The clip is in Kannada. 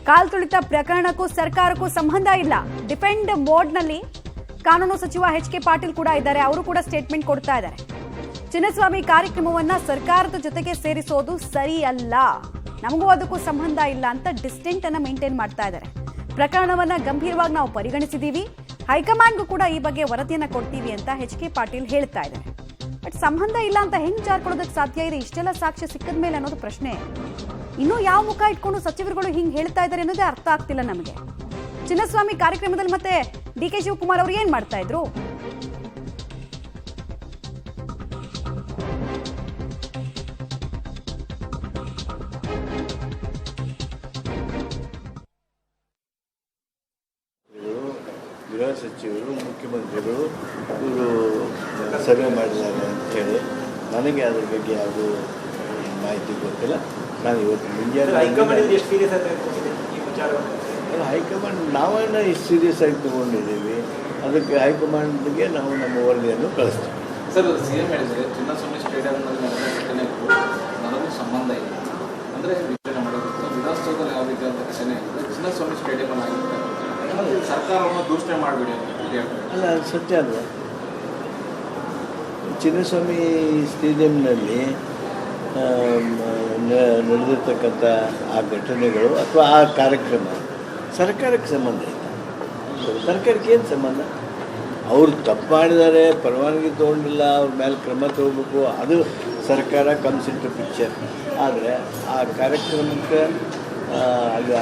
ಕಾಲ್ ತುಳಿತ ಪ್ರಕರಣಕ್ಕೂ ಸರ್ಕಾರಕ್ಕೂ ಸಂಬಂಧ ಇಲ್ಲ. ಡಿಫೆಂಡ್ ಮೋಡ್ನಲ್ಲಿ ಕಾನೂನು ಸಚಿವ ಎಚ್.ಕೆ. ಪಾಟೀಲ್ ಕೂಡ ಇದ್ದಾರೆ. ಅವರು ಕೂಡ ಸ್ಟೇಟ್ಮೆಂಟ್ ಕೊಡ್ತಾ ಇದ್ದಾರೆ. ಚಿನ್ನಸ್ವಾಮಿ ಕಾರ್ಯಕ್ರಮವನ್ನ ಸರ್ಕಾರದ ಜೊತೆಗೆ ಸೇರಿಸೋದು ಸರಿ ಅಲ್ಲ, ನಮಗೂ ಅದಕ್ಕೂ ಸಂಬಂಧ ಇಲ್ಲ ಅಂತ ಡಿಸ್ಟೆಂಟ್ ಅನ್ನ ಮೇಂಟೈನ್ ಮಾಡ್ತಾ ಇದ್ದಾರೆ. ಪ್ರಕರಣವನ್ನ ಗಂಭೀರವಾಗಿ ನಾವು ಪರಿಗಣಿಸಿದೀವಿ, ಹೈಕಮಾಂಡ್ಗೂ ಕೂಡ ಈ ಬಗ್ಗೆ ವರದಿಯನ್ನ ಕೊಡ್ತೀವಿ ಅಂತ ಎಚ್.ಕೆ. ಪಾಟೀಲ್ ಹೇಳ್ತಾ ಇದ್ದಾರೆ. ಬಟ್ ಸಂಬಂಧ ಇಲ್ಲ ಅಂತ ಹೆಂಗ್ ಜಾರ್ಕೊಡೋದಕ್ಕೆ ಸಾಧ್ಯ ಇದೆ? ಇಷ್ಟೆಲ್ಲ ಸಾಕ್ಷ್ಯ ಸಿಕ್ಕದ ಮೇಲೆ ಅನ್ನೋದು ಪ್ರಶ್ನೆ. ಇನ್ನೂ ಯಾವ ಮುಖ ಇಟ್ಕೊಂಡು ಸಚಿವರುಗಳು ಹಿಂಗೆ ಹೇಳ್ತಾ ಇದ್ದಾರೆ ಅನ್ನೋದೇ ಅರ್ಥ ಆಗ್ತಿಲ್ಲ ನಮಗೆ. ಚಿನ್ನಸ್ವಾಮಿ ಕಾರ್ಯಕ್ರಮದಲ್ಲಿ ಮತ್ತೆ ಡಿ.ಕೆ. ಶಿವಕುಮಾರ್ ಅವರು ಏನ್ ಮಾಡ್ತಾ ಇದ್ರು? ಗೃಹ ಸಚಿವರು, ಮುಖ್ಯಮಂತ್ರಿಗಳು ಇವರು ಸಭೆ ಮಾಡಿದ್ದಾರೆ ಅಂತ ಹೇಳಿ ನನಗೆ ಅದ್ರ ಬಗ್ಗೆ ಯಾವುದೂ ಮಾಹಿತಿ ಗೊತ್ತಿಲ್ಲ. ನಾನು ಇವತ್ತು ಮುಂಜಾನೆ ಹೈಕಮಾಂಡ್ ನಾವೇನ ಇಷ್ಟು ಸೀರಿಯಸ್ ಆಗಿ ತೊಗೊಂಡಿದ್ದೀವಿ, ಅದಕ್ಕೆ ಹೈಕಮಾಂಡ್ಗೆ ನಾವು ನಮ್ಮ ವರದಿಯನ್ನು ಕಳಿಸ್ತೀವಿ. ಸರ್, ಸಿಎಂ ಹೇಳಿದರೆ ಚಿನ್ನಸ್ವಾಮಿ ಸ್ಟೇಡಿಯಂನಲ್ಲಿ ನಡೆದ ಘಟನೆಗೂ ನನಗೂ ಸಂಬಂಧ ಇಲ್ಲ ಅಂದರೆ ವಿಚಾರಣೆ ಮಾಡೋದು ವಿಧಾನಸೌಧದಲ್ಲಿ ಯಾವ ರೀತಿಯಾದ ಘಟನೆ ಇದೆ, ಚಿನ್ನಸ್ವಾಮಿ ಸ್ಟೇಡಿಯಮಲ್ಲಿ ಆಗಿರುತ್ತೆ, ಸರ್ಕಾರವನ್ನು ದೂಷಣೆ ಮಾಡಬೇಡಿ ಅಂತ ಹೇಳ್ತಾರೆ. ಅಲ್ಲ, ಅದು ಸತ್ಯ ಅಲ್ವಾ? ಚಿನ್ನಸ್ವಾಮಿ ಸ್ಟೇಡಿಯಂನಲ್ಲಿ ನಡೆದಿರ್ತಕ್ಕಂಥ ಆ ಘಟನೆಗಳು ಅಥವಾ ಆ ಕಾರ್ಯಕ್ರಮ ಸರ್ಕಾರಕ್ಕೆ ಸಂಬಂಧ ಇಲ್ಲ. ಸರ್ಕಾರಕ್ಕೆ ಏನು ಸಂಬಂಧ? ಅವರು ತಪ್ಪು ಮಾಡಿದ್ದಾರೆ, ಪರವಾನಗಿ ತೊಗೊಂಡಿಲ್ಲ, ಅವ್ರ ಮೇಲೆ ಕ್ರಮ ತಗೋಬೇಕು, ಅದು ಸರ್ಕಾರ ಕಮ್ಸ್ ಇಂಟು ಪಿಕ್ಚರ್. ಆದರೆ ಆ ಕಾರ್ಯಕ್ರಮಕ್ಕೆ ಅದು